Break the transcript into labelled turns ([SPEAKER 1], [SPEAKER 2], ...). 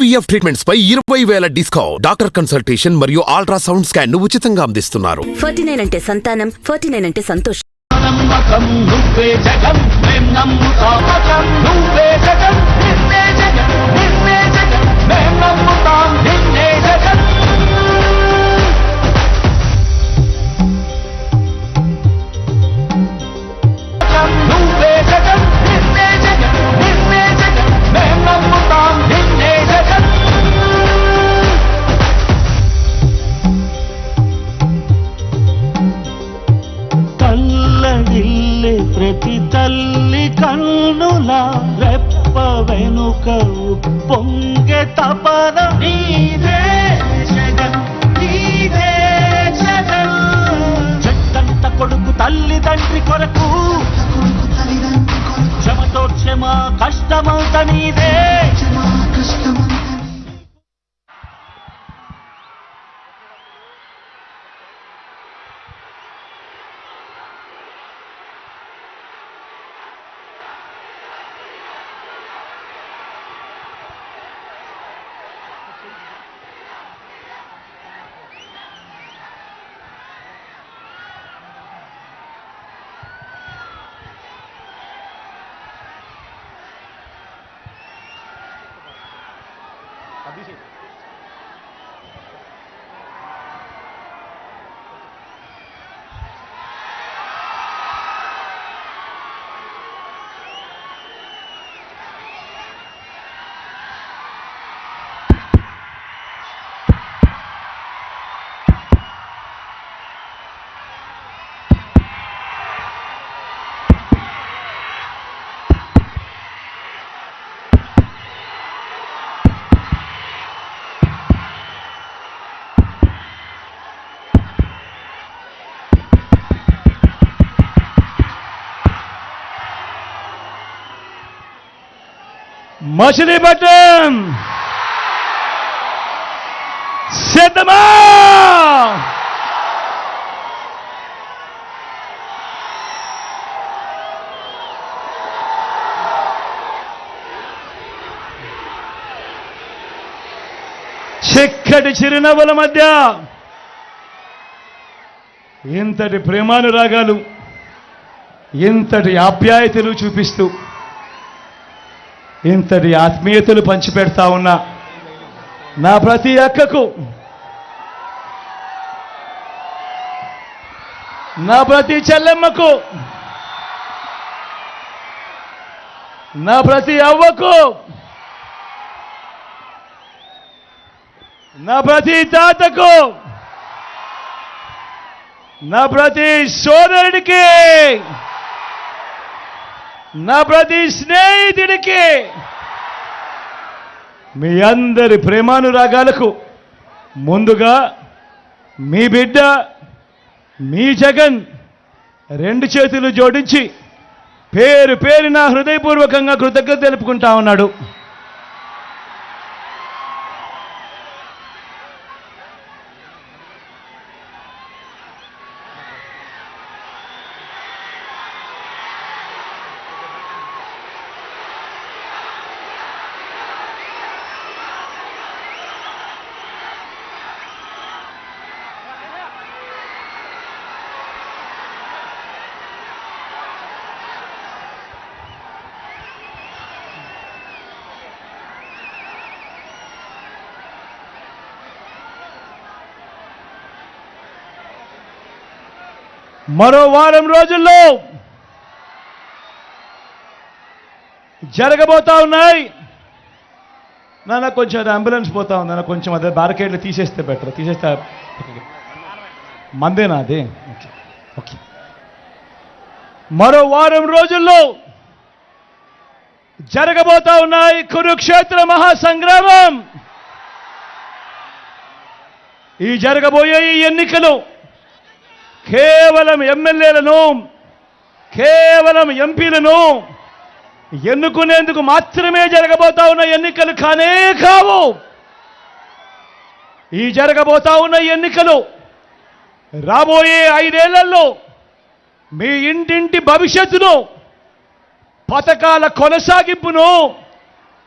[SPEAKER 1] IVF treatments పై 20,000 discount. Doctor consultation మరియు ultrasound scan ను ఉచితంగా అందిస్తున్నారు.
[SPEAKER 2] 49 అంటే సంతానం, 49 అంటే సంతోషం.
[SPEAKER 3] ప్రతి తల్లి కన్నుల రెప్ప వెనుక పొంగె తపన నీదే జగన్, నీదే జగన్. చెట్టంత కొడుకు తల్లి తండ్రి కొరకు క్షమతో క్షమ కష్టమంత నీదే. మచిలీపట్నం సిద్ధమా? చిక్కటి చిరునవ్వుల మధ్య ఇంతటి ప్రేమానురాగాలు, ఇంతటి ఆప్యాయతలు చూపిస్తూ ఇంతటి ఆత్మీయతలు పంచిపెడతా ఉన్నా నా ప్రతి అక్కకు, నా ప్రతి చెల్లెమ్మకు, నా ప్రతి అవ్వకు, నా ప్రతి తాతకు, నా ప్రతి సోదరుడికి, నా ప్రతి స్నేహితుడికి, మీ అందరి ప్రేమానురాగాలకు ముందుగా మీ బిడ్డ, మీ జగన్ 2 చేతులు జోడించి పేరు పేరున హృదయపూర్వకంగా కృతజ్ఞత తెలుపుకుంటా ఉన్నాడు. మరో వారం రోజుల్లో జరగబోతా ఉన్నాయి. నాన్న కొంచెం అది అంబులెన్స్ పోతా ఉంది, నాన్న కొంచెం అదే బ్యారికేడ్లు తీసేస్తే బెటర్. తీసేస్తే మందేనా అది? ఓకే. మరో వారం రోజుల్లో జరగబోతా ఉన్నాయి కురుక్షేత్ర మహాసంగ్రామం. ఈ జరగబోయే ఈ ఎన్నికలు కేవలం ఎమ్మెల్యేలను, కేవలం ఎంపీలను ఎన్నుకునేందుకు మాత్రమే జరగబోతా ఉన్న ఎన్నికలు కానే కావు. ఈ జరగబోతా ఉన్న ఎన్నికలు రాబోయే 5 ఏళ్లలో మీ ఇంటింటి భవిష్యత్తును, పథకాల కొనసాగింపును,